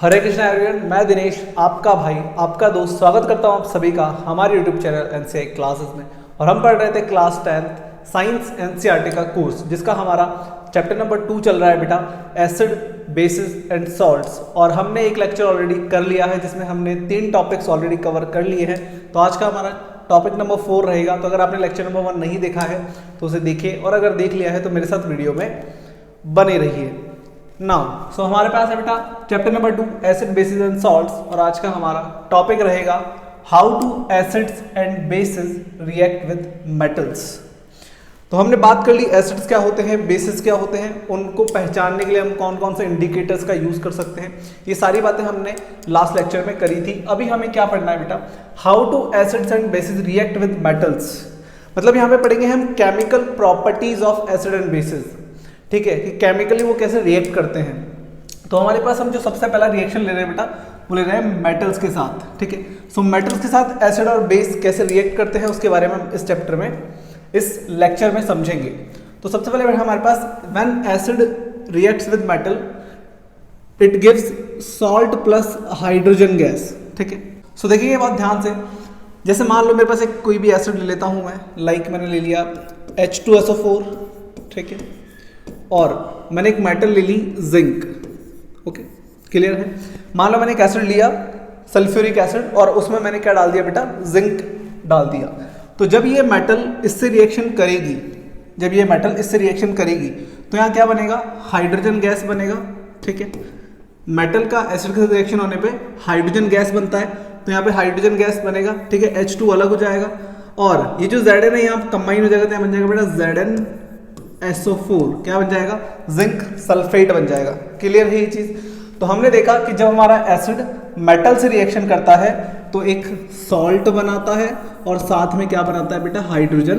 हरे Krishna everyone, मैं दिनेश आपका भाई आपका दोस्त स्वागत करता हूं आप सभी का हमारे यूट्यूब चैनल एनसीआई क्लासेस में। और हम पढ़ रहे थे क्लास 10th साइंस एनसीईआरटी का कोर्स, जिसका हमारा चैप्टर नंबर 2 चल रहा है बेटा, एसिड बेसिस एंड सॉल्ट्स। और हमने एक लेक्चर ऑलरेडी कर लिया है जिसमें हमने 3 टॉपिक्स ऑलरेडी कवर कर लिए हैं। तो आज का हमारा टॉपिक नंबर 4 रहेगा। तो अगर आपने लेक्चर नंबर 1 नहीं देखा है तो उसे देखिए, और अगर देख लिया है तो मेरे साथ वीडियो में बने रहिए। नाउ सो हमारे पास है बेटा chapter number 2 acid bases and salts, और आज का हमारा टॉपिक रहेगा how to acids and bases react with metals. तो हमने बात कर ली एसिड्स क्या होते हैं, बेसिस क्या होते हैं, उनको पहचानने के लिए हम कौन कौन से इंडिकेटर्स का यूज कर सकते हैं। ये सारी बातें हमने लास्ट लेक्चर में करी थी। अभी हमें क्या पढ़ना है बेटा, how to acids and bases react with metals. मतलब यहाँ पे पढ़ेंगे हम chemical properties of acid and bases, ठीक है, कि केमिकली वो कैसे रिएक्ट करते हैं। तो हमारे पास हम जो सबसे पहला रिएक्शन ले रहे हैं बेटा, वो ले रहे हैं मेटल्स के साथ, ठीक है। सो मेटल्स के साथ एसिड और बेस कैसे रिएक्ट करते हैं उसके बारे में हम इस चैप्टर में, इस लेक्चर में समझेंगे। तो सबसे पहले हमारे पास when acid reacts with metal it gives salt plus hydrogen gas, ठीक है। सो देखिए बहुत ध्यान से, जैसे मान लो मेरे पास एक कोई भी एसिड ले लेता हूं मैं, लाइक मैंने ले लिया H2SO4, ठीक है, और मैंने एक मेटल ले ली जिंक, ओके, क्लियर है। मान लो मैंने एक एसिड लिया सल्फ्यूरिक एसिड, और उसमें मैंने क्या डाल दिया बेटा, जिंक डाल दिया। तो जब ये मेटल इससे रिएक्शन करेगी, जब ये मेटल इससे रिएक्शन करेगी तो यहाँ क्या बनेगा, हाइड्रोजन गैस बनेगा, ठीक है। मेटल का एसिड के साथ रिएक्शन होने पे हाइड्रोजन गैस बनता है, तो यहाँ पे हाइड्रोजन गैस बनेगा, ठीक है। H2 अलग हो जाएगा, और ये जो Zn है यहाँ कंबाइन हो जाएगा, तो यहाँ बन जाएगा बेटा ZnSO4, क्या बन जाएगा, जिंक सल्फेट बन जाएगा। क्लियर है ये चीज। तो हमने देखा कि जब हमारा एसिड मेटल से रिएक्शन करता है तो एक सॉल्ट बनाता है, और साथ में क्या बनाता है बेटा, हाइड्रोजन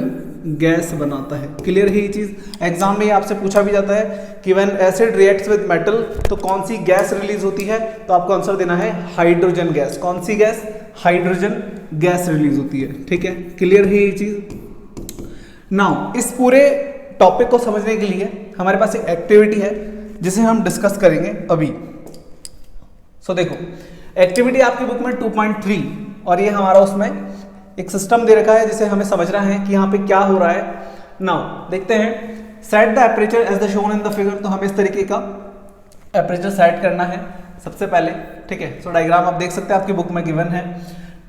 गैस बनाता है। क्लियर है ये चीज। एग्जाम में आपसे पूछा भी जाता है कि when acid reacts with metal तो कौन सी गैस रिलीज होती है, तो आपको आंसर देना है हाइड्रोजन गैस। कौन सी गैस, हाइड्रोजन गैस रिलीज होती है, ठीक है। क्लियर है ये चीज। नाउ इस पूरे टॉपिक को समझने के लिए हमारे पास एक एक्टिविटी है जिसे हम डिस्कस करेंगे अभी। सो देखो, एक्टिविटी आपकी बुक में 2.3, और ये हमारा उसमें एक सिस्टम दे रखा है जिसे हमें समझना है कि यहाँ पे क्या हो रहा है। नाउ देखते हैं, set the temperature as the shown in the figure. तो हमें इस तरीके का टेम्परेचर सेट करना है सबसे पहले, ठीक है। सो डायग्राम आप देख सकते हैं, आपकी बुक में गिवन है।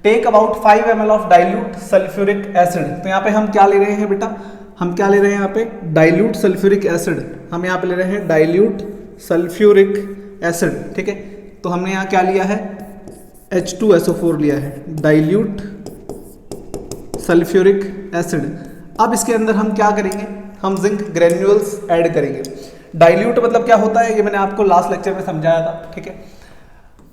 Take about 5 ml of dilute sulphuric acid. तो यहाँ पे हम क्या ले रहे हैं बेटा, हम क्या ले रहे हैं यहाँ पे, डाइल्यूट सल्फ्यूरिक एसिड। हम यहाँ पे ले रहे हैं डाइल्यूट सल्फ्यूरिक एसिड, ठीक है। तो हमने यहाँ क्या लिया है, H2SO4 लिया है, डाइल्यूट सल्फ्यूरिक एसिड। अब इसके अंदर हम क्या करेंगे, हम जिंक ग्रेन्यूल्स ऐड करेंगे। डाइल्यूट मतलब क्या होता है, ये मैंने आपको लास्ट लेक्चर में समझाया था, ठीक है।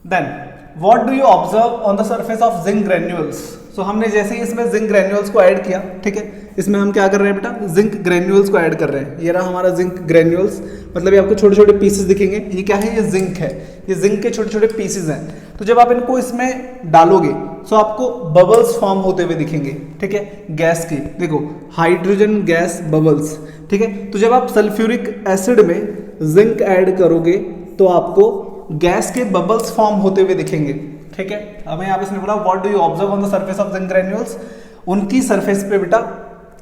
Then what do you observe on the surface of zinc granules. So हमने जैसे ही इसमें जिंक ग्रेन्यूल्स को ऐड किया, ठीक है, इसमें हम क्या कर रहे हैं बेटा, जिंक ग्रेन्यूल्स को ऐड कर रहे हैं। ये रहा हमारा जिंक ग्रेन्यूल्स, मतलब ये आपको छोटे छोटे पीसेस दिखेंगे। ये क्या है, ये जिंक है, ये जिंक के छोटे छोटे पीसेस हैं। तो जब आप इनको इसमें डालोगे तो आपको बबल्स फॉर्म होते हुए दिखेंगे, ठीक है, गैस के। देखो हाइड्रोजन गैस बबल्स, ठीक है। तो जब आप सल्फ्यूरिक एसिड में जिंक ऐड करोगे तो आपको गैस के बबल्स फॉर्म होते हुए दिखेंगे, ठीक है। हमें यहाँ पे इसने बोला what do you observe on the surface of zinc granules. उनकी सरफेस पे बेटा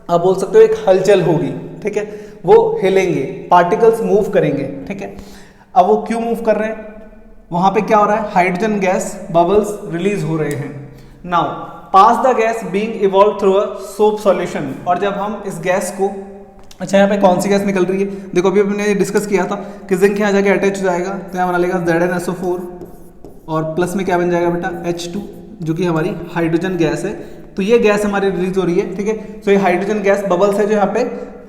आप बोल सकते हो एक हलचल होगी, ठीक है, वो हिलेंगे, पार्टिकल्स मूव करेंगे, ठीक है। अब वो क्यों मूव कर रहे हैं, वहां पे क्या हो रहा है, हाइड्रोजन गैस बबल्स रिलीज हो रहे हैं। Now pass the gas being evolve through a soap solution. और जब हम इस गैस को, अच्छा यहाँ पे कौन सी गैस निकल रही है, देखो अभी हमने डिस्कस किया था कि जिंक यहाँ जाके अटैच हो जाएगा, तो यहाँ बना लेगा ZnSO4, और प्लस में क्या बन जाएगा बेटा, H2, जो कि हमारी हाइड्रोजन गैस है। तो ये गैस हमारी रिलीज हो रही है, ठीक है। सो ये हाइड्रोजन गैस बबल्स है जो यहाँ पे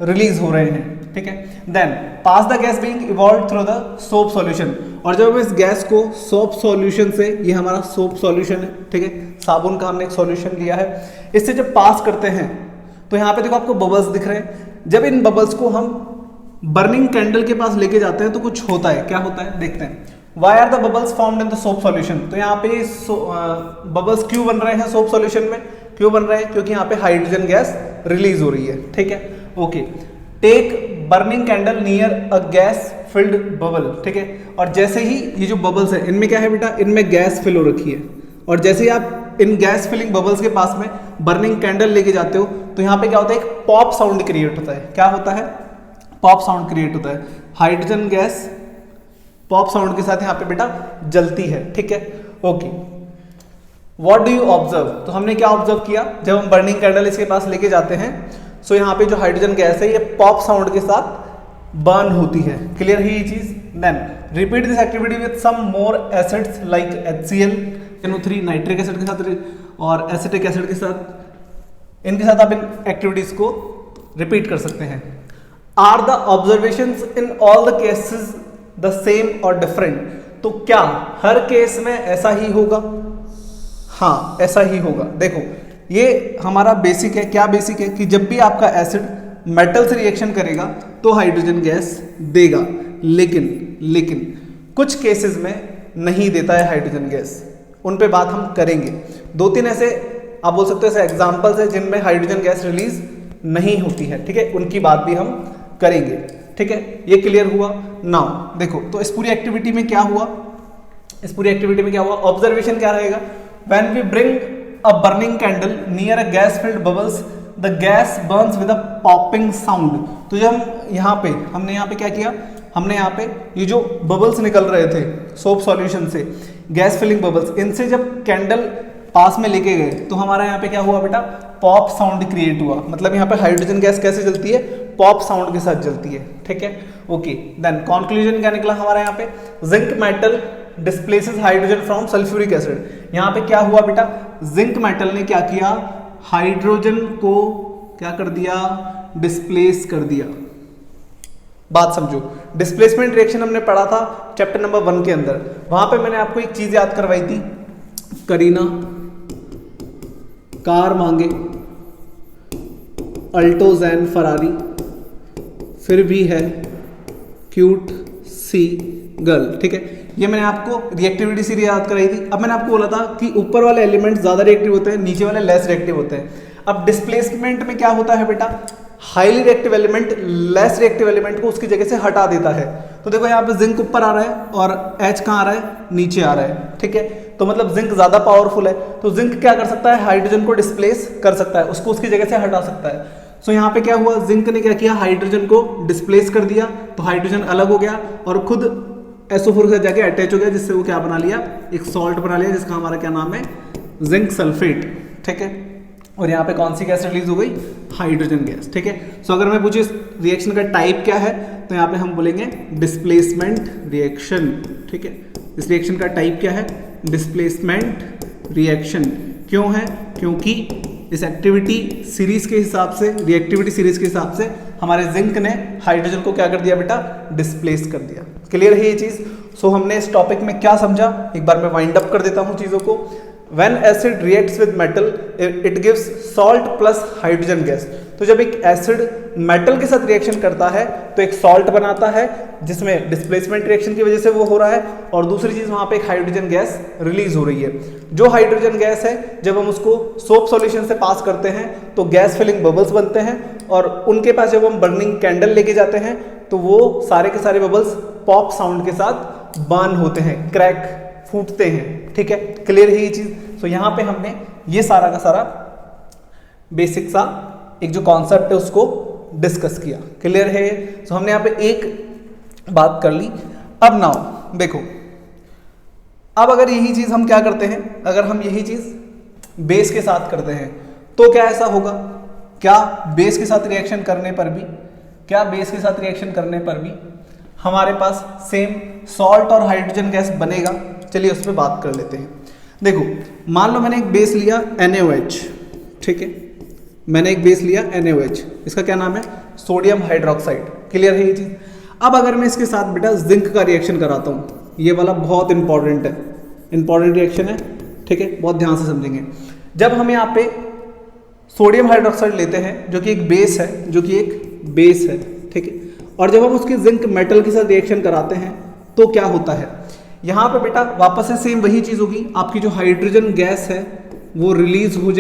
रिलीज हो रहे हैं, ठीक है। Then pass the gas being evolve through the soap solution. और जब हम इस गैस को सोप सॉल्यूशन से, ये हमारा सोप सॉल्यूशन है, ठीक है, साबुन का हमने एक सॉल्यूशन लिया है, इससे जब पास करते हैं तो यहाँ पे देखो आपको बबल्स दिख रहे हैं। जब इन बबल्स को हम बर्निंग कैंडल के पास लेके जाते हैं तो कुछ होता है, क्या होता है देखते हैं। Why are the bubbles formed in the soap solution? तो यहाँ पे बबल्स क्यों बन रहे हैं सोप सॉल्यूशन में, क्यों बन रहे हैं, क्योंकि यहाँ पे हाइड्रोजन गैस रिलीज हो रही है, ठीक है। Okay, take burning candle near a gas filled bubble, ठीक है। और जैसे ही ये जो बबल्स है इनमें क्या है बेटा, इनमें गैस फिल हो रखी है, और जैसे ही आप इन गैस फिलिंग बबल्स के पास में बर्निंग कैंडल लेके जाते हो तो यहाँ पे क्या होता है, एक पॉप साउंड क्रिएट होता है। क्या होता है, पॉप साउंड क्रिएट होता है। हाइड्रोजन गैस पॉप साउंड के साथ यहाँ पे बेटा जलती है, ठीक है। Okay, what do you observe, तो हमने क्या ऑब्जर्व किया, जब हम बर्निंग कैंडल इसके पास लेके जाते हैं सो यहाँ पे जो हाइड्रोजन गैस है ये पॉप साउंड के साथ बर्न होती है। क्लियर है ये चीज। Then repeat this activity with some more acids like HCl, NO3 nitric acid के साथ और एसिटिक एसिड के साथ, इनके साथ आप इन एक्टिविटीज को रिपीट कर सकते हैं। Are the observations in all the cases the same or different, तो क्या हर केस में ऐसा ही होगा? हाँ, ऐसा ही होगा। देखो ये हमारा बेसिक है। क्या बेसिक है कि जब भी आपका एसिड मेटल से रिएक्शन करेगा तो हाइड्रोजन गैस देगा, लेकिन कुछ केसेस में नहीं देता है हाइड्रोजन गैस, उन पे बात हम करेंगे। 2-3 ऐसे आप बोल सकते हो ऐसे एग्जांपल्स है जिनमें हाइड्रोजन गैस रिलीज नहीं होती है, ठीक है, उनकी बात भी हम करेंगे, ठीक है। ये क्लियर हुआ। नाउ देखो, तो इस पूरी एक्टिविटी में क्या हुआ, ऑब्जर्वेशन क्या रहेगा, when we bring a burning candle near a gas filled bubbles the gas burns with a popping sound. तो जब हमने यहाँ पे क्या किया, हमने यहाँ पे ये जो बबल्स निकल रहे थे सोप सॉल्यूशन से, गैस फिलिंग बबल्स, इनसे जब कैंडल पास में लेके गए तो हमारा यहाँ पे क्या हुआ बेटा, पॉप साउंड क्रिएट हुआ। मतलब यहाँ पे हाइड्रोजन गैस कैसे जलती है, पॉप साउंड के साथ जलती है, ठीक है। ओके, देन कंक्लूजन क्या निकला हमारा यहाँ पे, zinc metal displaces hydrogen from sulphuric acid. यहाँ पे क्या हुआ बेटा, जिंक मेटल ने क्या किया, हाइड्रोजन को क्या कर दिया, डिस्प्लेस कर दिया। बात समझो, डिस्प्लेसमेंट रिएक्शन हमने पढ़ा था चैप्टर नंबर 1 के अंदर। वहां पे मैंने आपको एक चीज याद करवाई थी, करीना कार मांगे अल्टोजैन फरारी, फिर भी है क्यूट सी गर्ल, ठीक है। ये मैंने आपको रिएक्टिविटी सीरीज याद कराई थी। अब मैंने आपको बोला था कि ऊपर वाले एलिमेंट ज्यादा रिएक्टिव होते हैं, नीचे वाले लेस रिएक्टिव होते हैं। अब डिस्प्लेसमेंट में क्या होता है बेटा, highly reactive element less reactive element को उसकी जगह से हटा देता है। तो देखो यहाँ पे जिंक ऊपर आ रहा है और H कहाँ आ रहा है, नीचे आ रहा है, ठीक है। तो मतलब जिंक ज्यादा पावरफुल है, तो जिंक क्या कर सकता है, हाइड्रोजन को डिस्प्लेस कर सकता है, उसको उसकी जगह से हटा सकता है। सो यहाँ पे क्या हुआ, जिंक ने क्या किया, हाइड्रोजन को डिस्प्लेस कर दिया, तो हाइड्रोजन अलग हो गया और खुद SO4 के साथ जाके अटैच हो गया, जिससे वो क्या बना लिया, एक सॉल्ट बना लिया, जिसका हमारा क्या नाम है, जिंक सल्फेट, ठीक है। और यहाँ पे कौन सी गैस रिलीज हो गई, हाइड्रोजन गैस, ठीक है। सो अगर मैं पूछूं इस रिएक्शन का टाइप क्या है, तो यहाँ पे हम बोलेंगे डिस्प्लेसमेंट रिएक्शन, ठीक है। इस रिएक्शन का टाइप क्या है, डिस्प्लेसमेंट रिएक्शन। क्यों है, क्योंकि इस एक्टिविटी सीरीज के हिसाब से, रिएक्टिविटी सीरीज के हिसाब से हमारे जिंक ने हाइड्रोजन को क्या कर दिया बेटा, डिस्प्लेस कर दिया। क्लियर है ये चीज। सो हमने इस टॉपिक में क्या समझा, एक बार मैं वाइंड अप कर देता हूं चीजों को। When acid reacts with metal, it gives salt plus hydrogen gas. तो जब एक एसिड मेटल के साथ रिएक्शन करता है तो एक सॉल्ट बनाता है, जिसमें डिस्प्लेसमेंट रिएक्शन की वजह से वो हो रहा है, और दूसरी चीज वहां पे एक हाइड्रोजन गैस रिलीज हो रही है। जो हाइड्रोजन गैस है जब हम उसको सोप सॉल्यूशन से पास करते हैं तो गैस फिलिंग बबल्स बनते हैं, और उनके पास जब हम बर्निंग कैंडल लेके जाते हैं तो वो सारे के सारे बबल्स पॉप साउंड के साथ बर्न होते हैं, क्रैक फूटते हैं, ठीक है। क्लियर है ये चीज। सो यहाँ पे हमने ये सारा का सारा बेसिक सा एक जो कॉन्सेप्ट है उसको डिस्कस किया। क्लियर है। सो हमने यहाँ पे एक बात कर ली। अब नाउ देखो, अब अगर यही चीज हम क्या करते हैं, अगर हम यही चीज बेस के साथ करते हैं तो क्या ऐसा होगा, क्या बेस के साथ रिएक्शन करने पर भी हमारे पास सेम सॉल्ट और हाइड्रोजन गैस बनेगा? चलिए उस पर बात कर लेते हैं। देखो, मान लो मैंने एक बेस लिया NaOH, ठीक है, मैंने एक बेस लिया NaOH, इसका क्या नाम है, सोडियम हाइड्रोक्साइड। क्लियर है ये चीज। अब अगर मैं इसके साथ बेटा जिंक का रिएक्शन कराता हूं, ये वाला बहुत इंपॉर्टेंट है, इंपॉर्टेंट रिएक्शन है, ठीक है, बहुत ध्यान से समझेंगे। जब हम यहाँ पे सोडियम हाइड्रोक्साइड लेते हैं जो कि एक बेस है, ठीक है, और जब हम उसके जिंक मेटल के साथ रिएक्शन कराते हैं तो क्या होता है, यहाँ पे बेटा वापस से सेम वही चीज होगी, आपकी जो हाइड्रोजन गैस है वो रिलीज हो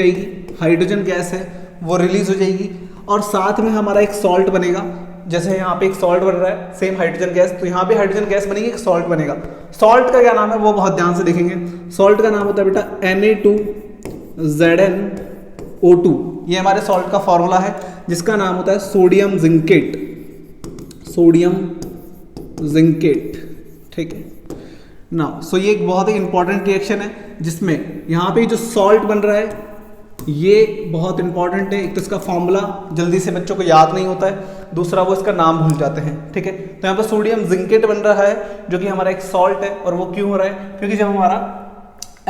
जाएगी, और साथ में हमारा एक सॉल्ट बनेगा जैसे यहाँ पे एक सॉल्ट बन रहा है, सेम हाइड्रोजन गैस, तो यहाँ पे हाइड्रोजन गैस बनेगी, एक सॉल्ट बनेगा। सॉल्ट का क्या नाम है वो बहुत ध्यान से देखेंगे। सॉल्ट का नाम होता है बेटा Na2ZnO2। ये हमारे सॉल्ट का फॉर्मूला है जिसका नाम होता है सोडियम जिंकेट, सोडियम जिंकेट, ठीक है ना। सो ये एक बहुत ही इंपॉर्टेंट रिएक्शन है जिसमें यहाँ पे जो सॉल्ट बन रहा है ये बहुत इंपॉर्टेंट है। एक तो इसका फॉर्मूला जल्दी से बच्चों को याद नहीं होता है, दूसरा वो इसका नाम भूल जाते हैं, ठीक है। तो यहाँ पर सोडियम जिंकेट बन रहा है जो कि हमारा एक सॉल्ट है, और वो क्यों हो रहा है, क्योंकि जब हमारा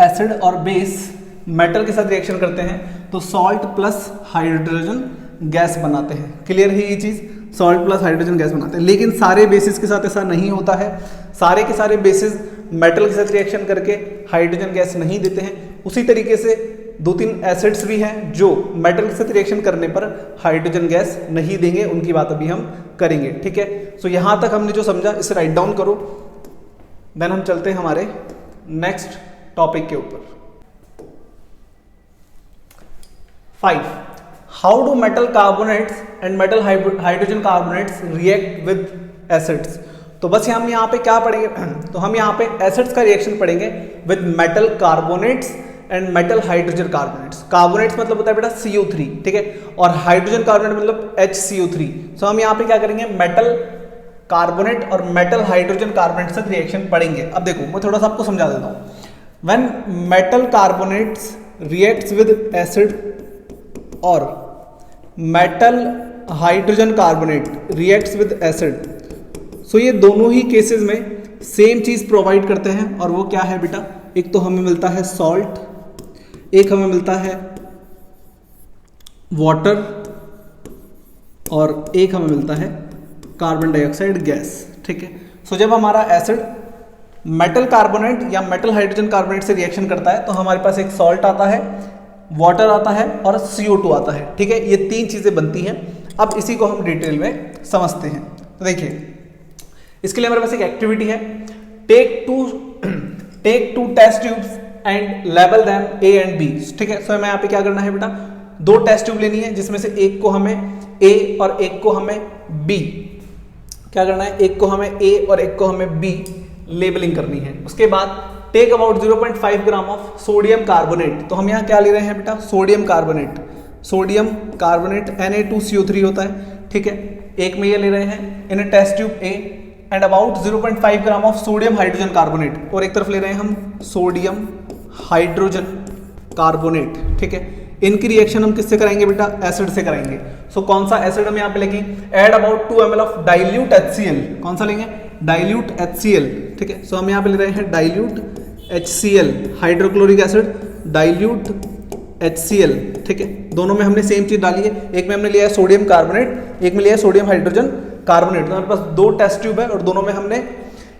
एसिड और बेस मेटल के साथ रिएक्शन करते हैं तो सॉल्ट प्लस हाइड्रोजन गैस बनाते हैं। क्लियर है ये चीज़, सॉल्ट प्लस हाइड्रोजन गैस बनाते हैं। लेकिन सारे बेसिस के साथ ऐसा नहीं होता है, सारे के सारे बेसिस मेटल के साथ रिएक्शन करके हाइड्रोजन गैस नहीं देते हैं। उसी तरीके से 2-3 एसिड्स भी हैं जो मेटल के साथ रिएक्शन करने पर हाइड्रोजन गैस नहीं देंगे, उनकी बात अभी हम करेंगे, ठीक है। सो यहाँ तक हमने जो समझा इसे राइट डाउन करो, देन हम चलते हैं हमारे नेक्स्ट टॉपिक के ऊपर। 5. How do metal carbonates and metal hydrogen carbonates react with acids. तो बस हम यहाँ पे क्या पढ़ेंगे, तो हम यहाँ पे एसिड्स का रिएक्शन पढ़ेंगे with metal carbonates and metal hydrogen carbonates. Carbonates मतलब होता है बेटा CO3, ठीक है, और हाइड्रोजन कार्बोनेट मतलब HCO3। सो हम यहाँ पे क्या करेंगे, मेटल कार्बोनेट और मेटल हाइड्रोजन कार्बोनेट से रिएक्शन पढ़ेंगे। अब देखो मैं थोड़ा सा आपको समझा देता हूँ। When metal carbonates reacts with acid और metal hydrogen carbonate reacts with acid, so ये दोनों ही केसेस में सेम चीज प्रोवाइड करते हैं, और वो क्या है बेटा, एक तो हमें मिलता है सॉल्ट, एक हमें मिलता है वाटर, और एक हमें मिलता है कार्बन डाइऑक्साइड गैस, ठीक है। सो जब हमारा एसिड मेटल कार्बोनेट या मेटल हाइड्रोजन कार्बोनेट से रिएक्शन करता है तो हमारे पास एक सॉल्ट आता है, वाटर आता है और CO2 आता है, ठीक है। ये 3 चीजें बनती हैं। अब इसी को हम डिटेल में समझते हैं। तो देखिए इसके लिए हमारे पास एक एक्टिविटी है, take two test tubes and label them A and B, ठीक है। सो हमें यहाँ पे क्या करना है बेटा, 2 टेस्ट ट्यूब लेनी है जिसमें से एक को हमें A और एक को हमें B, क्या करना है, एक को हमें A और एक को हमें B लेबलिंग करनी है। उसके बाद take about 0.5 gram of sodium carbonate. तो हम यहाँ क्या ले रहे हैं बेटा, sodium carbonate, sodium carbonate Na2CO3 होता है, ठीक है। एक में ये ले रहे हैं in test tube A and about 0.5 gram of sodium hydrogen carbonate, और एक तरफ ले रहे हैं हम सोडियम हाइड्रोजन कार्बोनेट, ठीक है। इनकी रिएक्शन हम किससे कराएंगे बेटा, एसिड से कराएंगे। सो कौन सा एसिड हम यहाँ पे लेंगे, add about 2 ml of dilute HCl। कौन सा लेंगे, डाइल्यूट HCl, ठीक है। सो हम यहाँ पे ले रहे हैं dilute HCl, hydrochloric acid, dilute HCl, ठीक है। दोनों में हमने सेम चीज डाली है, एक में हमने लिया है सोडियम कार्बोनेट, एक में लिया है सोडियम हाइड्रोजन कार्बोनेट। तो हमारे पास 2 टेस्ट ट्यूब है और दोनों में हमने,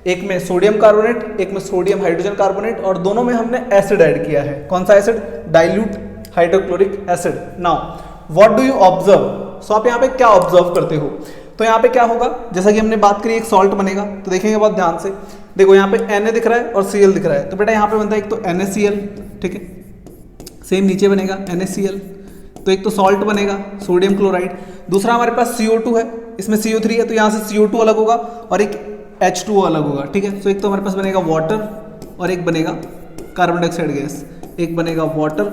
एक में सोडियम कार्बोनेट, एक में सोडियम हाइड्रोजन कार्बोनेट, और दोनों में हमने एसिड ऐड किया है। कौन सा acid, dilute hydrochloric acid. Now what do you observe, so आप यहाँ पे क्या ऑब्जर्व करते हो, तो यहाँ पे क्या होगा, जैसा कि हमने बात करी एक सॉल्ट बनेगा, तो देखेंगे बहुत ध्यान से, देखो यहाँ पे Na दिख रहा है और Cl दिख रहा है, तो बेटा यहाँ पे बनता है एक तो NaCl, ठीक है, सेम नीचे बनेगा NaCl, तो एक तो सॉल्ट बनेगा सोडियम क्लोराइड, दूसरा हमारे पास CO2 है, इसमें CO3 है, तो यहाँ से CO2 अलग होगा और एक H2O अलग होगा, ठीक है। तो एक तो हमारे पास बनेगा वाटर और एक बनेगा कार्बन डाइऑक्साइड गैस, एक बनेगा वाटर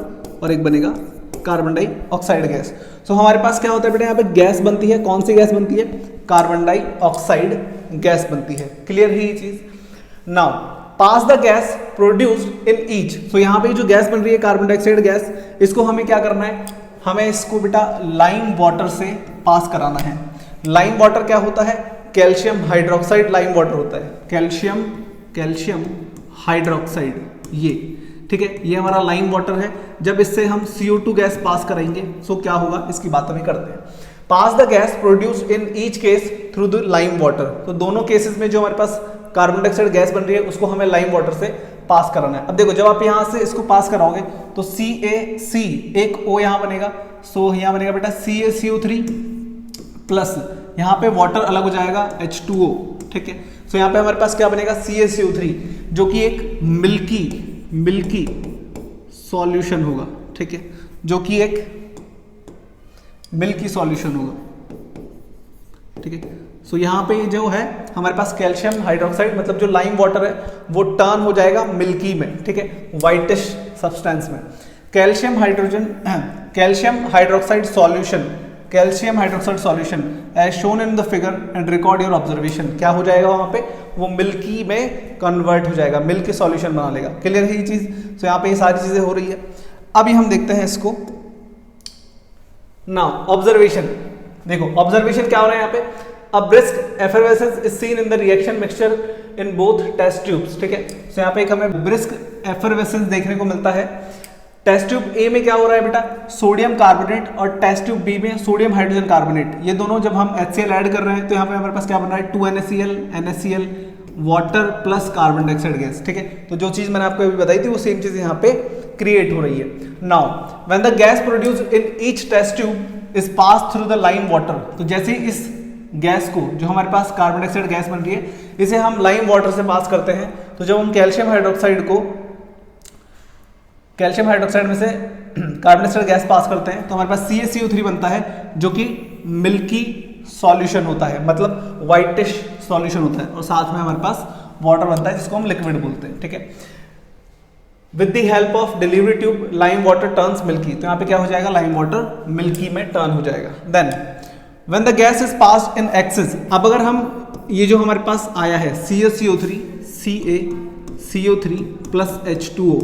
और एक बनेगा कार्बन डाइऑक्साइड गैस। सो हमारे पास क्या होता है बेटा, यहाँ पे गैस बनती है, कौन सी गैस बनती है, कार्बन डाइऑक्साइड गैस बनती है। क्लियर है ये चीज। Now pass the gas produced in each, so यहाँ पे जो गैस बन रही है कार्बन डाइऑक्साइड गैस, इसको हमें क्या करना है, हमें इसको बेटा लाइम वाटर से पास कराना है। लाइम वाटर क्या होता है, कैल्शियम हाइड्रोक्साइड लाइम वाटर होता है, कैल्शियम हाइड्रोक्साइड, ये ठीक है, ये हमारा लाइम वाटर है। जब इससे हम CO2 गैस पास कराएंगे सो क्या होगा, इसकी बात अभी करते हैं। Pass the gas produced in each case through the lime water, तो दोनों केसेस में जो हमारे पास कार्बन डाइऑक्साइड गैस बन रही है उसको हमें लाइम वाटर से पास कराना है। अब देखो जब आप यहाँ से इसको पास कराओगे तो CaC, एक O यहाँ बनेगा, सो यहाँ बनेगा बेटा CaCO3 प्लस यहाँ पे वाटर अलग हो जाएगा H2O, ठीक है। सो यहाँ पे हमारे पास क्या बनेगा, CaCO3, जो कि एक मिल्की सॉल्यूशन होगा, ठीक है, जो कि एक मिल्की सॉल्यूशन होगा, ठीक है। सो यहाँ पे जो है हमारे पास कैल्शियम हाइड्रोक्साइड मतलब जो लाइम वाटर है वो टर्न हो जाएगा मिल्की में, ठीक है, व्हाइटिश सब्सटेंस में। Calcium hydroxide solution as shown in the figure and record your observation, क्या हो जाएगा वहां पे, वो मिल्की में कन्वर्ट हो जाएगा, मिल्की सॉल्यूशन बना लेगा। क्लियर है ये चीज। तो यहाँ पे ये सारी चीजें हो रही है। अभी हम देखते हैं इसको नाउ ऑब्जर्वेशन। देखो ऑब्जर्वेशन क्या हो रहा है यहाँ पे, a brisk effervescence is seen in the reaction mixture in both test tubes, ठीक है। तो यहाँ पे एक हमें ब्रिस्क एफरवेसेंस देखने को मिलता है। टेस्ट ट्यूब ए में क्या हो रहा है बेटा, सोडियम कार्बोनेट, और टेस्ट ट्यूब बी में सोडियम हाइड्रोजन कार्बोनेट। ये दोनों जब हम HCl ऐड कर रहे हैं तो यहाँ पे हमारे पास क्या बन रहा है, 2NaCl, NaCl, water plus carbon dioxide gas, ठीक है। तो जो चीज मैंने आपको अभी बताई थी वो सेम चीज यहाँ पे क्रिएट हो रही है। Now when the gas produce in each test tube is pass through the lime water, तो जैसे ही इस गैस को, जो हमारे पास कार्बन डाइऑक्साइड गैस बन रही है, इसे हम लाइम वाटर से पास करते हैं, तो जब हम कैल्शियम हाइड्रोक्साइड में से कार्बन डाइऑक्साइड गैस पास करते हैं तो हमारे पास CaCO3 बनता है, जो कि मिल्की सॉल्यूशन होता है, मतलब व्हाइटिश सॉल्यूशन होता है, और साथ में हमारे पास वाटर बनता है जिसको हम लिक्विड बोलते हैं, ठीक है। With the help of delivery tube lime water turns milky, तो यहाँ पे क्या हो जाएगा, लाइम वाटर मिल्की में टर्न हो जाएगा। Then when the gas is passed in excess, अब अगर हम ये जो हमारे पास आया है CaCO3 प्लस H2O,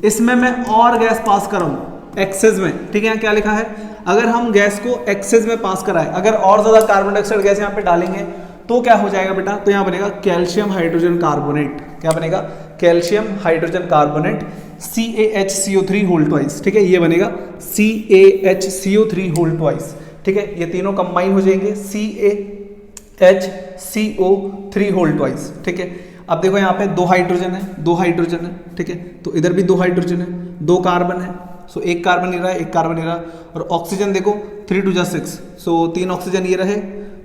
इसमें मैं और गैस पास कर रहा हूं एक्सेस में, ठीक है। यहाँ क्या लिखा है, अगर हम गैस को एक्सेस में पास कराए, अगर और ज्यादा कार्बन डाइऑक्साइड गैस यहाँ पे डालेंगे तो क्या हो जाएगा बेटा, तो यहाँ बनेगा कैल्शियम हाइड्रोजन कार्बोनेट। क्या बनेगा, calcium hydrogen carbonate CaHCO3 whole twice, ठीक है। ये बनेगा CaHCO3 होल ट्वाइस, ठीक है। ये तीनों कंबाइन हो जाएंगे CaHCO3 होल ट्वाइस, ठीक है। अब देखो यहाँ पे दो हाइड्रोजन है, ठीक है। तो इधर भी दो हाइड्रोजन है, दो कार्बन है, सो एक कार्बन ये रहा, एक कार्बन ये रहा, और ऑक्सीजन देखो 3 2 6, सो 3 ऑक्सीजन ये रहे,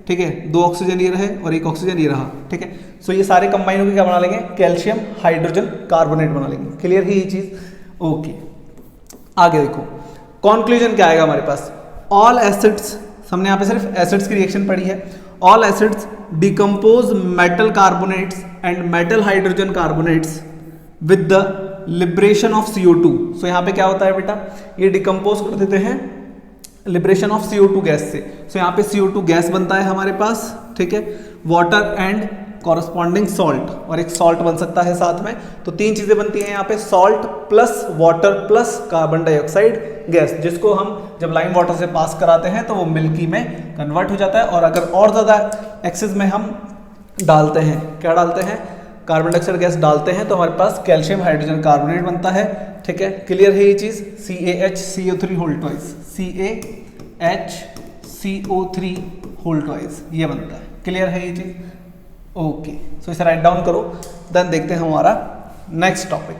ठीक है, 2 ऑक्सीजन ये रहे और 1 ऑक्सीजन ये रहा, ठीक है। सो ये सारे कंबाइन होकर क्या बना लेंगे, कैल्शियम हाइड्रोजन कार्बोनेट बना लेंगे। क्लियर है ये चीज, ओके। आगे देखो कॉन्क्लूजन क्या आएगा हमारे पास, ऑल एसिड्स, हमने यहाँ पे सिर्फ एसिड्स की रिएक्शन पढ़ी है, all acids decompose metal carbonates and metal hydrogen carbonates with the liberation of CO2। सो यहाँ पे क्या होता है बेटा, ये डिकम्पोज कर देते हैं लिबरेशन ऑफ CO2 गैस से। सो यहाँ पे CO2 गैस बनता है हमारे पास, ठीक है, वाटर एंड कॉरस्पॉन्डिंग सॉल्ट, और एक सॉल्ट बन सकता है साथ में। तो तीन चीजें बनती हैं यहाँ पे, salt plus water plus carbon dioxide gas, जिसको हम जब लाइम वाटर से पास कराते हैं तो वो मिल्की में कन्वर्ट हो जाता है। और अगर और ज्यादा एक्सेस में हम डालते हैं, क्या डालते हैं, कार्बन डाइऑक्साइड गैस डालते हैं, तो हमारे पास कैल्शियम हाइड्रोजन कार्बोनेट बनता है, ठीक है। क्लियर है ये चीज, CaHCO3 whole twice, CaHCO3 whole twice ये बनता है। क्लियर है ये चीज, ओके। सो इसे राइट डाउन करो, देन देखते हैं हमारा next topic.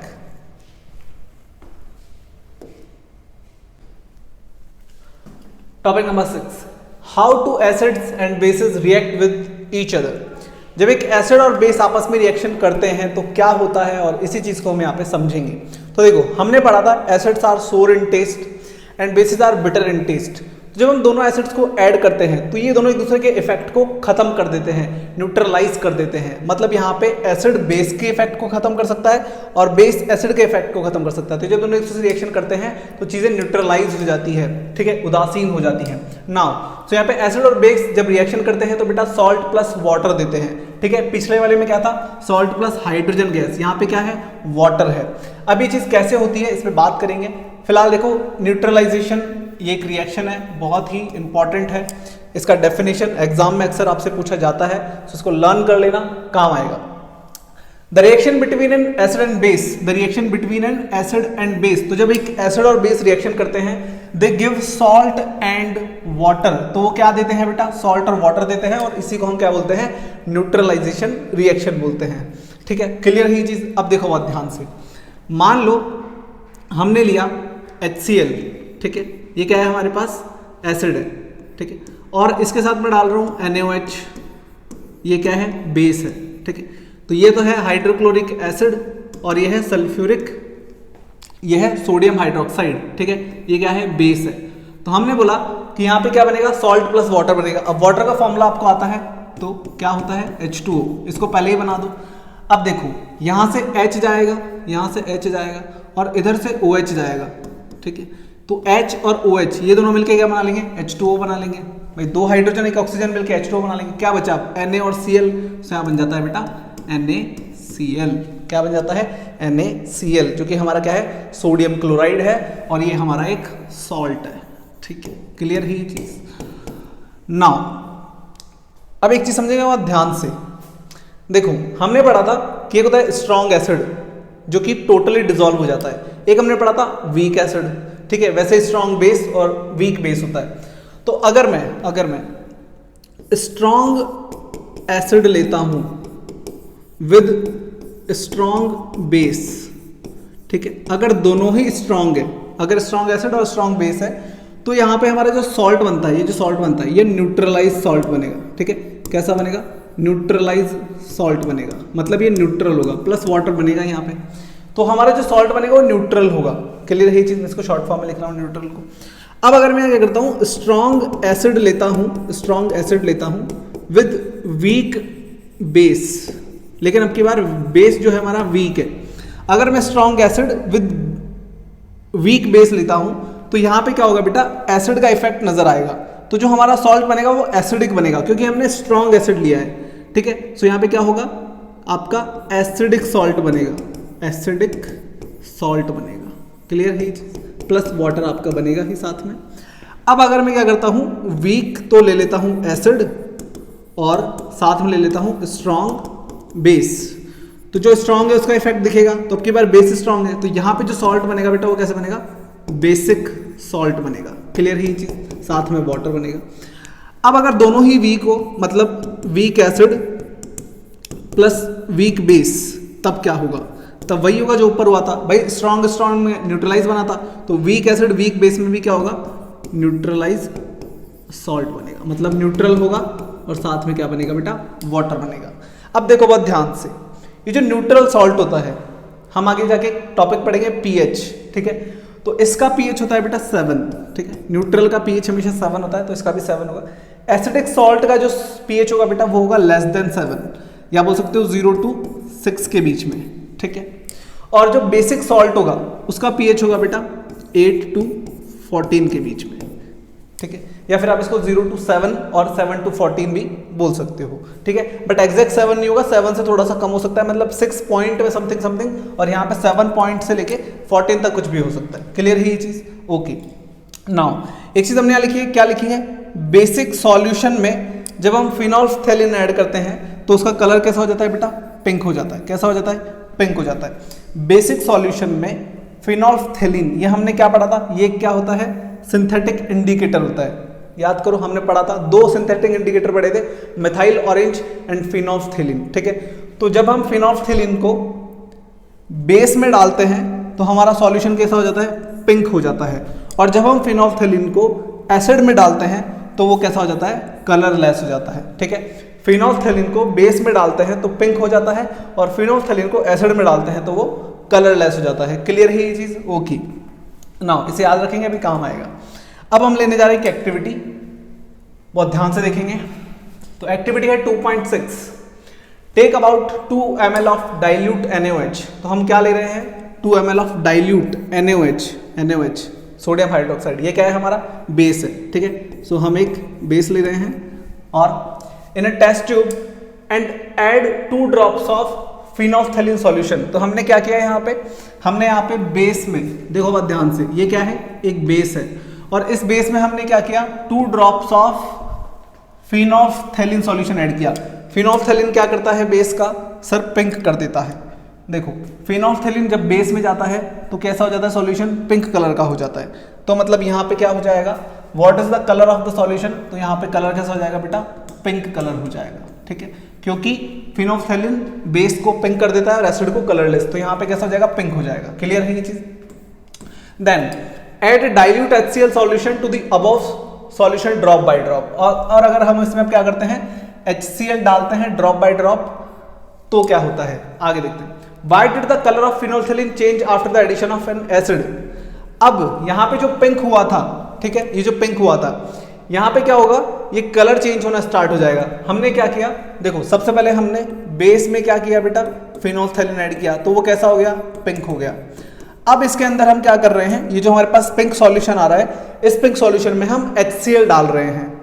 Topic number 6, how to acids and bases react with each other. जब एक एसिड और बेस आपस में रिएक्शन करते हैं तो क्या होता है, और इसी चीज को हम यहाँ पे समझेंगे। तो देखो हमने पढ़ा था acids are sour in taste and bases are bitter in taste. जब हम दोनों एसिड्स को ऐड करते हैं तो ये दोनों एक दूसरे के इफेक्ट को खत्म कर देते हैं, न्यूट्रलाइज कर देते हैं। मतलब यहाँ पे एसिड बेस के इफेक्ट को खत्म कर सकता है और बेस एसिड के इफेक्ट को खत्म कर सकता है। तो जब दोनों एक दूसरे से रिएक्शन करते हैं तो चीजें न्यूट्रलाइज हो जाती है, ठीक है, उदासीन हो जाती है। नाउ तो यहाँ पे एसिड और बेस जब रिएक्शन करते हैं तो बेटा सॉल्ट प्लस वाटर देते हैं, ठीक है। पिछले वाले में क्या था, सॉल्ट प्लस हाइड्रोजन गैस, यहाँ पे क्या है, वाटर है। अब ये चीज कैसे होती है इस पे बात करेंगे। फिलहाल देखो न्यूट्रलाइजेशन ये एक रिएक्शन है, बहुत ही इंपॉर्टेंट है। इसका डेफिनेशन एग्जाम में अक्सर आपसे पूछा जाता है, तो इसको लर्न कर लेना, काम आएगा। The reaction between N acid and base, the reaction between N acid and base, तो जब एक एसिड और बेस रिएक्शन करते हैं, they give salt and water, तो वो क्या देते हैं बेटा, सॉल्ट और वाटर देते हैं, और इसी को हम क्या बोलते हैं, न्यूट्रलाइजेशन रिएक्शन बोलते हैं, ठीक है। क्लियर है ये चीज। अब देखो बहुत ध्यान से, मान लो हमने लिया HCl, ठीक है, ये क्या है हमारे पास, एसिड है, ठीक है, और इसके साथ मैं डाल रहा हूं NaOH, ये क्या है, बेस है, ठीक है। तो ये तो है हाइड्रोक्लोरिक एसिड और ये है सल्फ्यूरिक, ये है सोडियम हाइड्रोक्साइड, ठीक है, ये क्या है, बेस है। तो हमने बोला कि यहाँ पे क्या बनेगा, सॉल्ट प्लस वाटर बनेगा। अब वाटर का फॉर्मूला आपको आता है तो क्या होता है H2O, इसको पहले ही बना दो। अब देखो यहाँ से H जाएगा, यहाँ से H जाएगा और इधर से OH जाएगा, ठीक है। तो H और OH ये दोनों मिलके क्या बना लेंगे, H2O बना लेंगे। भाई दो हाइड्रोजन एक ऑक्सीजन मिलके H2O बना लेंगे। क्या बचा अब Na और Cl, से बन जाता है बेटा NaCl। क्या बन जाता है, NaCl, जो कि हमारा क्या है, सोडियम क्लोराइड है और ये हमारा एक सॉल्ट है, ठीक है। क्लियर है ये चीज। नाउ अब एक चीज समझेगा और ध्यान से देखो, हमने पढ़ा था कि एक होता है स्ट्रॉन्ग एसिड जो कि टोटली डिसॉल्व हो जाता है, एक हमने पढ़ा था वीक एसिड, ठीक है। वैसे स्ट्रॉन्ग बेस और वीक बेस होता है। तो अगर मैं स्ट्रॉन्ग एसिड लेता हूं विद स्ट्रॉन्ग बेस, ठीक है, अगर दोनों ही स्ट्रॉन्ग है, अगर स्ट्रॉन्ग एसिड और स्ट्रॉन्ग बेस है, तो यहां पे हमारा जो सॉल्ट बनता है, ये जो सॉल्ट बनता है ये न्यूट्रलाइज सॉल्ट बनेगा, ठीक है। कैसा बनेगा, न्यूट्रलाइज सॉल्ट बनेगा, मतलब ये न्यूट्रल होगा, प्लस वाटर बनेगा यहाँ पे, तो हमारा जो सॉल्ट बनेगा वो न्यूट्रल होगा। क्लियर है ये चीज, मैं इसको शॉर्ट फॉर्म में लिख रहा हूँ न्यूट्रल को। अब अगर मैं क्या करता हूँ, स्ट्रॉन्ग एसिड लेता हूँ विद वीक बेस, लेकिन अब की बार बेस जो है हमारा वीक है। अगर मैं strong acid with weak base लेता हूं तो यहां पे क्या होगा बेटा, एसिड का इफेक्ट नजर आएगा। तो जो हमारा सॉल्ट बनेगा वो एसिडिक बनेगा, क्योंकि हमने स्ट्रॉन्ग एसिड लिया है, ठीक है। सो यहां पे क्या होगा, आपका एसिडिक सॉल्ट बनेगा, एसिडिक सॉल्ट बनेगा। क्लियर है, प्लस वाटर आपका बनेगा ही साथ में। अब अगर मैं क्या करता हूं, वीक तो ले लेता हूं एसिड और साथ में ले लेता हूं स्ट्रॉन्ग बेस, तो जो स्ट्रॉन्ग है उसका इफेक्ट दिखेगा। तो अब की बार बेस स्ट्रॉन्ग है, तो यहां पे जो सॉल्ट बनेगा बेटा वो कैसे बनेगा, बेसिक सॉल्ट बनेगा। क्लियर है ये चीज, साथ में वाटर बनेगा। अब अगर दोनों ही वीक हो, मतलब weak acid plus weak base, तब क्या होगा, तब वही होगा जो ऊपर हुआ था। भाई स्ट्रॉन्ग में न्यूट्रलाइज बना था, तो वीक एसिड वीक बेस में भी क्या होगा, न्यूट्रलाइज सॉल्ट बनेगा, मतलब न्यूट्रल होगा और साथ में क्या बनेगा बेटा, वाटर बनेगा। अब देखो बहुत ध्यान से, ये जो न्यूट्रल सॉल्ट होता है, हम आगे जाके टॉपिक पढ़ेंगे पीएच, ठीक है। तो इसका पीएच होता है बेटा 7, ठीक है। न्यूट्रल का पीएच हमेशा 7 होता है, तो इसका भी 7 होगा। एसिडिक सॉल्ट का जो पीएच होगा बेटा वो होगा लेस देन 7, या बोल सकते हो 0 to 6 के बीच में, ठीक है। और जो बेसिक सॉल्ट होगा उसका पीएच होगा बेटा 8 to 14 के बीच में, ठीक है। या फिर आप इसको 0 to 7 और 7 to 14 भी बोल सकते हो, ठीक है। बट एग्जैक्ट 7 नहीं होगा, 7 से थोड़ा सा कम हो सकता है, मतलब 6 पॉइंट में समथिंग, और यहाँ पे 7 पॉइंट से लेके 14 तक कुछ भी हो सकता है। क्लियर है ये चीज, ओके। नाउ एक चीज हमने यहाँ लिखी है, क्या लिखी है, बेसिक सॉल्यूशन में जब हम फिनोल्फ्थेलिन ऐड करते हैं तो उसका कलर कैसा हो जाता है बेटा, पिंक हो जाता है। कैसा हो जाता है, पिंक हो जाता है। बेसिक सॉल्यूशन में फिनोल्फ्थेलिन, ये हमने क्या पढ़ा था, ये क्या होता है, सिंथेटिक इंडिकेटर होता है। याद करो हमने पढ़ा था, 2 सिंथेटिक इंडिकेटर पढ़े थे, मिथाइल ऑरेंज एंड फिनोल्फ्थेलिन, ठीक है। तो जब हम फिनोल्फ्थेलिन को बेस में डालते हैं तो हमारा सॉल्यूशन कैसा हो जाता है, पिंक हो जाता है। और जब हम फिनोल्फ्थेलिन को एसिड में डालते हैं तो वो कैसा हो जाता है, कलरलेस हो जाता है, ठीक है। फिनोल्फ्थेलिन को बेस में डालते हैं तो पिंक हो जाता है, और फिनोल्फ्थेलिन को एसिड में डालते हैं तो वो कलरलेस हो जाता है। क्लियर है ये चीज, ओके। नाउ इसे याद रखेंगे, अभी काम आएगा। अब हम लेने जा रहे हैं कि एक्टिविटी, बहुत ध्यान से देखेंगे। तो एक्टिविटी है 2.6, take about 2 ml of dilute NaOH। तो हम क्या ले रहे हैं, 2 ml of dilute NaOH, sodium hydroxide. ये क्या है, हमारा बेस है, ठीक है। सो हम एक बेस ले रहे हैं और in a test tube and add 2 drops of phenolphthalein solution. तो हमने क्या किया यहाँ पे, हमने यहाँ पे बेस में, देखो बहुत ध्यान से, ये क्या है, एक बेस है, और इस बेस में हमने क्या किया, 2 drops of phenolphthalein solution add किया। फिनोल्फ्थेलिन क्या करता है, बेस का सर पिंक कर देता है। देखो फिनोल्फ्थेलिन जब बेस में जाता है तो कैसा हो जाता है, सॉल्यूशन पिंक कलर का हो जाता है। तो मतलब यहाँ पे क्या हो जाएगा, what is the colour of the solution, तो यहाँ पे कलर कैसा हो जाएगा बेटा, पिंक कलर हो जाएगा, ठीक है। क्योंकि फिनोल्फ्थेलिन बेस को पिंक कर देता है और एसिड को कलरलेस, तो यहाँ पे कैसा हो जाएगा, पिंक हो जाएगा। क्लियर है ये चीज। Then add dilute HCl solution to the above solution drop by drop. और अगर हम इसमें क्या करते हैं, HCl डालते हैं ड्रॉप बाय ड्रॉप, तो क्या होता है, आगे देखते हैं। Why did the color of phenolphthalein change after the addition of an acid? अब यहाँ पे जो पिंक हुआ था, ठीक है, ये जो पिंक हुआ था, यहाँ पे क्या होगा, ये कलर चेंज होना स्टार्ट हो जाएगा। हमने क्या किया, देखो सबसे पहले हमने बेस में क्या किया बेटा, फिनोल्फथालीन ऐड किया, तो वो कैसा हो गया, पिंक हो गया। अब इसके अंदर हम क्या कर रहे हैं, ये जो हमारे पास पिंक सॉल्यूशन आ रहा है, इस पिंक सॉल्यूशन में हम HCl डाल रहे हैं।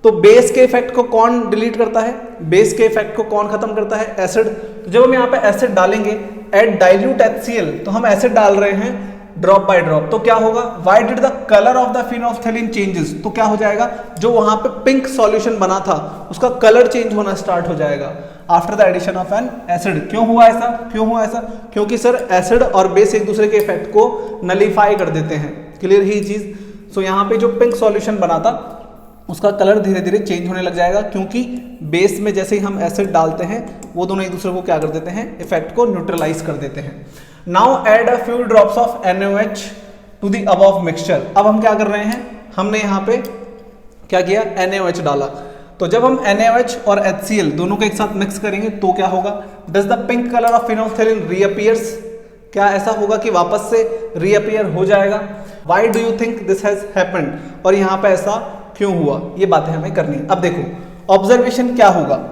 तो बेस के इफेक्ट को कौन डिलीट करता है, बेस के इफेक्ट को कौन खत्म करता है, एसिड। तो जब हम यहाँ पे एसिड डालेंगे एट डाइल्यूट HCl, तो हम एसिड डाल रहे हैं ड्रॉप बाय ड्रॉप, तो क्या होगा, why did the colour of the phenolphthalein changes, तो क्या हो जाएगा, जो वहां पे पिंक सॉल्यूशन बना था उसका कलर चेंज होना स्टार्ट हो जाएगा after the addition of an acid. क्यों हुआ ऐसा, क्यों हुआ ऐसा, क्योंकि सर एसिड और बेस एक दूसरे के इफेक्ट को नलीफाई कर देते हैं। क्लियर ही चीज। सो यहाँ पे जो पिंक सॉल्यूशन बना था उसका कलर धीरे धीरे चेंज होने लग जाएगा, क्योंकि बेस में जैसे ही हम एसिड डालते हैं वो दोनों एक दूसरे को क्या कर देते हैं, इफेक्ट को न्यूट्रलाइज कर देते हैं। Now add a few drops of NaOH to the above mixture. अब हम क्या कर रहे हैं, हमने यहाँ पे क्या किया, NaOH डाला। तो जब हम NaOH और HCl दोनों को एक साथ मिक्स करेंगे तो क्या होगा, does the pink colour of phenolphthalein reappears, क्या ऐसा होगा कि वापस से रीअपीयर हो जाएगा। Why do you think this has happened, और यहाँ पे ऐसा क्यों हुआ, ये बातें हमें करनी है। अब देखो ऑब्जर्वेशन क्या होगा,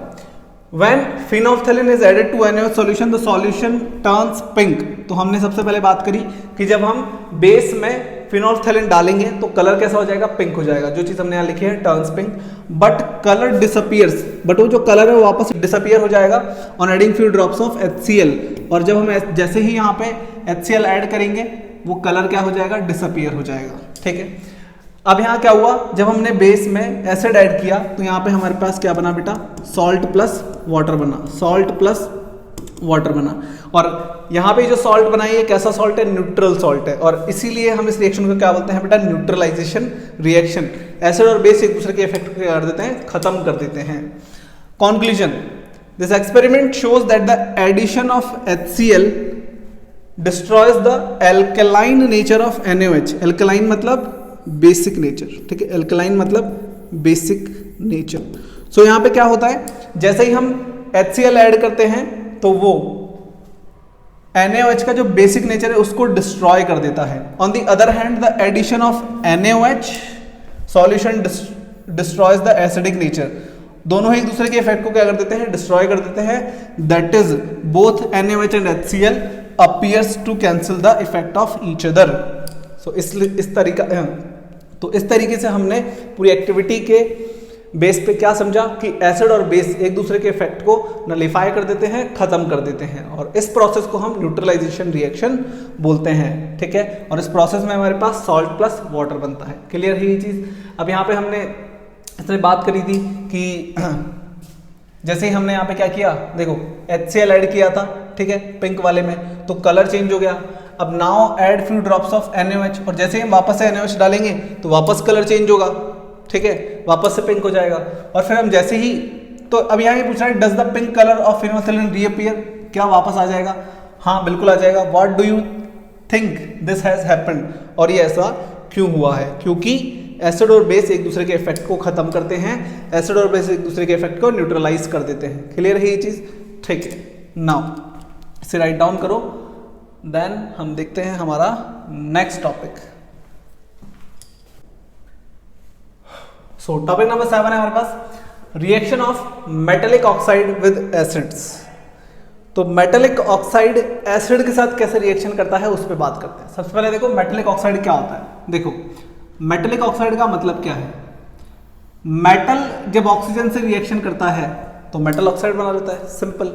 When phenolphthalein is added to NaOH solution, the solution turns pink। तो हमने सबसे पहले बात करी कि जब हम बेस में फिनोल्फथालीन डालेंगे तो कलर कैसा हो जाएगा, पिंक हो जाएगा। जो चीज हमने यहाँ लिखी है turns pink, but colour disappears, but वो जो कलर है वो वापस डिसअपियर हो जाएगा on adding few drops of HCl। और जब हम जैसे ही यहाँ पे HCl ऐड करेंगे वो कलर क्या हो जाएगा, डिसअपियर हो जाएगा। ठीक है। अब यहाँ क्या हुआ, जब हमने बेस में एसिड ऐड किया तो यहाँ पे हमारे पास क्या बना बेटा, सॉल्ट प्लस वाटर बना, सॉल्ट प्लस वाटर बना। और यहाँ पे जो सॉल्ट बना है ये कैसा सॉल्ट है, न्यूट्रल सॉल्ट है, और इसीलिए हम इस रिएक्शन को क्या बोलते हैं बेटा, न्यूट्रलाइजेशन रिएक्शन। एसिड और बेस एक दूसरे के इफेक्ट को क्या कर देते हैं, खत्म कर देते हैं। Conclusion, this experiment shows that the addition of HCl destroys the alkaline nature of NaOH। Alkaline मतलब बेसिक नेचर, ठीक है, एल्कलाइन मतलब बेसिक नेचर। सो यहाँ पे क्या होता है, जैसे ही हम HCl ऐड करते हैं तो वो NaOH का जो बेसिक नेचर है उसको डिस्ट्रॉय कर देता है। On the other hand the addition of NaOH solution destroys the acidic nature. दोनों ही एक दूसरे के इफेक्ट को क्या कर देते हैं, डिस्ट्रॉय कर देते हैं। That is both NaOH and HCl appears to cancel the effect of each other. So इस तरीके से हमने पूरी एक्टिविटी के बेस पे क्या समझा कि एसिड और बेस एक दूसरे के इफेक्ट को नलिफाई कर देते हैं, खत्म कर देते हैं, और इस प्रोसेस को हम न्यूट्रलाइजेशन रिएक्शन बोलते हैं। ठीक है। और इस प्रोसेस में हमारे पास सॉल्ट प्लस वाटर बनता है। क्लियर है ये चीज। अब यहाँ पे हमने इसमें बात करी थी कि जैसे ही हमने यहाँ पे क्या किया, देखो HCl ऐड किया था, ठीक है, पिंक वाले में, तो कलर चेंज हो गया। अब now add few drops of NaOH, और जैसे ही हम वापस से NaOH डालेंगे तो वापस कलर चेंज होगा, ठीक है, वापस से पिंक हो जाएगा। और फिर हम जैसे ही, तो अब यहाँ ये पूछ रहा है does the pink colour of phenolphthalein reappear, क्या वापस आ जाएगा? हाँ बिल्कुल आ जाएगा। What do you think this has happened, और ये ऐसा क्यों हुआ है? क्योंकि एसिड और बेस एक दूसरे के इफेक्ट को खत्म करते हैं, एसिड और बेस एक दूसरे के इफेक्ट को न्यूट्रलाइज कर देते हैं। क्लियर है ये चीज? ठीक है। नाउ इसे राइट डाउन करो, देन हम देखते हैं हमारा next topic. So topic number 7 है हमारे पास, reaction of metallic oxide with acids. तो मेटेलिक ऑक्साइड एसिड के साथ कैसे रिएक्शन करता है उस पर बात करते हैं। सबसे पहले देखो मेटेलिक ऑक्साइड क्या होता है। देखो मेटेलिक ऑक्साइड का मतलब क्या है? मेटल जब ऑक्सीजन से रिएक्शन करता है तो मेटल ऑक्साइड बना लेता है, सिंपल।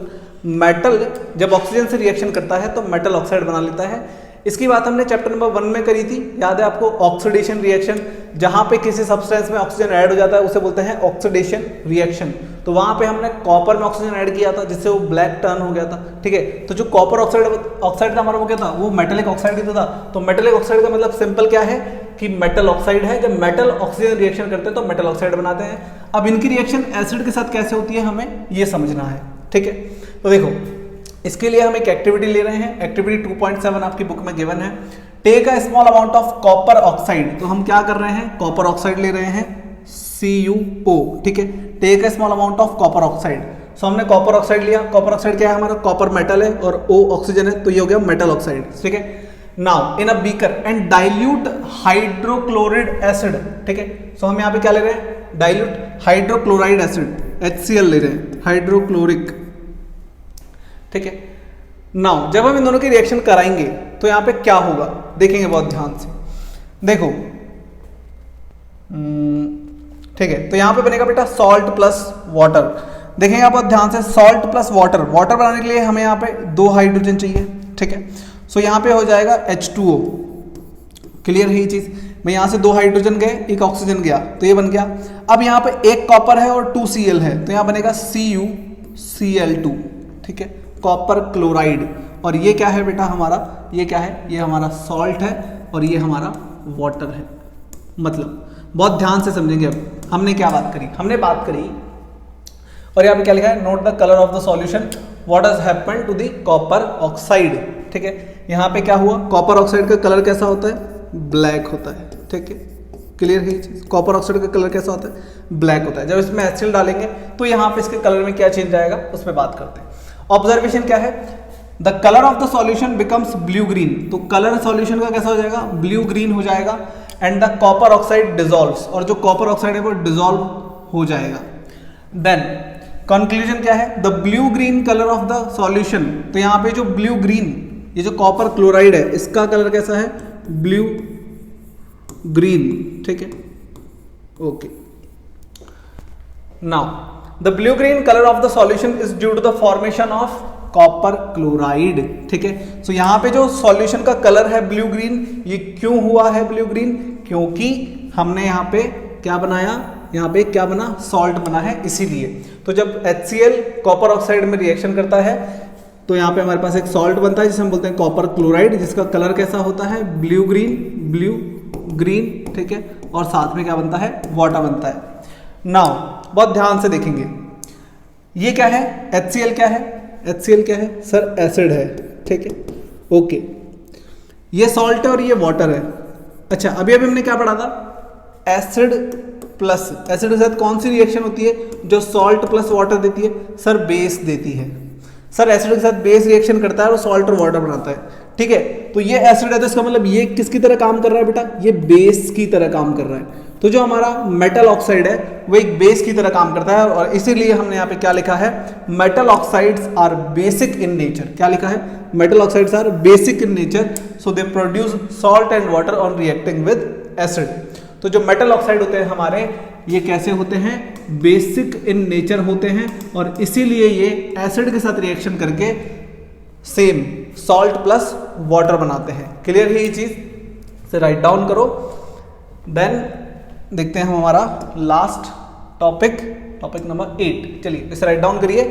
मेटल जब ऑक्सीजन से रिएक्शन करता है तो मेटल ऑक्साइड बना लेता है। इसकी बात हमने चैप्टर नंबर 1 में करी थी, याद है आपको? ऑक्सीडेशन रिएक्शन, जहां पे किसी सब्सटेंस में ऑक्सीजन ऐड हो जाता है उसे बोलते हैं ऑक्सीडेशन रिएक्शन। तो वहां पे हमने कॉपर में ऑक्सीजन ऐड किया था जिससे वो ब्लैक टर्न हो गया था, ठीक है। तो जो कॉपर ऑक्साइड था हमारा वो क्या था? वो मेटेलिक ऑक्साइड ही तो था। तो मेटेलिक ऑक्साइड का मतलब सिंपल क्या है कि मेटल ऑक्साइड है। जब मेटल ऑक्सीजन रिएक्शन करते हैं तो मेटल ऑक्साइड बनाते हैं। अब इनकी रिएक्शन एसिड के साथ कैसे होती है हमें ये समझना है, ठीक है। तो देखो इसके लिए हम एक एक्टिविटी ले रहे हैं, एक्टिविटी 2.7 आपकी बुक में गिवन है। Take a small amount of copper oxide. तो हम क्या कर रहे हैं? कॉपर ऑक्साइड ले रहे हैं, CuO, ठीक है। Take a small amount of copper oxide. So हमने कॉपर ऑक्साइड लिया। कॉपर ऑक्साइड क्या है हमारा? कॉपर मेटल है और O ऑक्सीजन है, तो ये हो गया मेटल ऑक्साइड, ठीक है। Now in a beaker and dilute hydrochloric acid, ठीक है। सो हम यहाँ पे क्या ले रहे हैं, डाइल्यूट हाइड्रोक्लोराइड एसिड HCl ले रहे हैं, हाइड्रोक्लोरिक, ठीक है। नाउ जब हम इन दोनों की रिएक्शन कराएंगे तो यहाँ पे क्या होगा देखेंगे बहुत ध्यान से, देखो ठीक है। तो यहाँ पे बनेगा बेटा सॉल्ट प्लस वाटर, देखेंगे आप बहुत ध्यान से, सॉल्ट प्लस वाटर, वाटर बनाने के लिए हमें यहाँ पे 2 हाइड्रोजन चाहिए, ठीक है। सो यहाँ पे हो जाएगा H2O, क्लियर है ये चीज। मैं यहाँ से 2 हाइड्रोजन गए, एक ऑक्सीजन गया, तो ये बन गया। अब यहाँ पे एक कॉपर है और 2 Cl है, तो यहाँ बनेगा CuCl2, ठीक है, कॉपर क्लोराइड। और ये क्या है बेटा हमारा, ये क्या है, ये हमारा सॉल्ट है और ये हमारा वाटर है। मतलब बहुत ध्यान से समझेंगे। अब हमने क्या बात करी, हमने बात करी और यहाँ पे क्या लिखा है, note the colour of the solution, what has happened to the copper oxide, ठीक है। यहाँ पे क्या हुआ, कॉपर ऑक्साइड का कलर कैसा होता है, ब्लैक होता है, ठीक है, क्लियर है ये चीज। कॉपर ऑक्साइड का कलर कैसा होता है, ब्लैक होता है। जब इसमें HCl डालेंगे तो यहाँ पे इसके कलर में क्या चेंज आएगा, उस पर बात करते हैं। ऑब्जर्वेशन क्या है, the colour of the solution becomes blue green, तो कलर सॉल्यूशन का कैसा हो जाएगा, ब्लू ग्रीन हो जाएगा। And the copper oxide dissolves, और जो कॉपर ऑक्साइड है वो डिजॉल्व हो जाएगा। देन कंक्लूजन क्या है, the blue green colour of the solution, तो यहाँ पे जो ब्लू ग्रीन, ये जो कॉपर क्लोराइड है इसका कलर कैसा है, ब्लू ग्रीन, ठीक है, okay. Now the blue green colour of the solution is due to the formation of copper chloride, ठीक है। सो यहाँ पे जो सॉल्यूशन का कलर है ब्लू ग्रीन, ये क्यों हुआ है ब्लू ग्रीन, क्योंकि हमने यहाँ पे क्या बनाया, यहाँ पे क्या बना, सॉल्ट बना है, इसीलिए। तो जब HCl कॉपर ऑक्साइड में रिएक्शन करता है तो यहाँ पे हमारे पास एक सॉल्ट बनता है जिसे हम बोलते हैं कॉपर क्लोराइड, जिसका कलर कैसा होता है, ब्लू ग्रीन, ठीक है। और साथ में क्या बनता है, वाटर बनता है। नाउ बहुत ध्यान से देखेंगे, ये क्या है, HCl क्या है, HCl क्या है सर, एसिड है, ठीक है, ओके। ये सॉल्ट है और ये वाटर है। अच्छा अभी हमने क्या पढ़ा था, एसिड प्लस, एसिड के साथ कौन सी रिएक्शन होती है जो सॉल्ट प्लस वाटर देती है, सर बेस देती है। सर एसिड के साथ बेस रिएक्शन करता है और सॉल्ट और वाटर बनाता है, ठीक है। तो ये एसिड है तो इसका मतलब ये किसकी तरह काम कर रहा है बेटा, ये बेस की तरह काम कर रहा है। तो जो हमारा मेटल ऑक्साइड है वो एक बेस की तरह काम करता है, और इसीलिए हमने यहाँ पे क्या लिखा है, metal oxides are basic in nature. क्या लिखा है, metal oxides are basic in nature, so they produce salt and water on reacting with acid. तो जो मेटल ऑक्साइड होते हैं हमारे, ये कैसे होते हैं, बेसिक इन नेचर होते हैं, और इसीलिए ये एसिड के साथ रिएक्शन करके सेम सॉल्ट प्लस वाटर बनाते हैं। क्लियर है ये चीज, से राइट डाउन करो। देन देखते हैं हम हमारा लास्ट टॉपिक नंबर 8, चलिए इसे राइट डाउन करिए।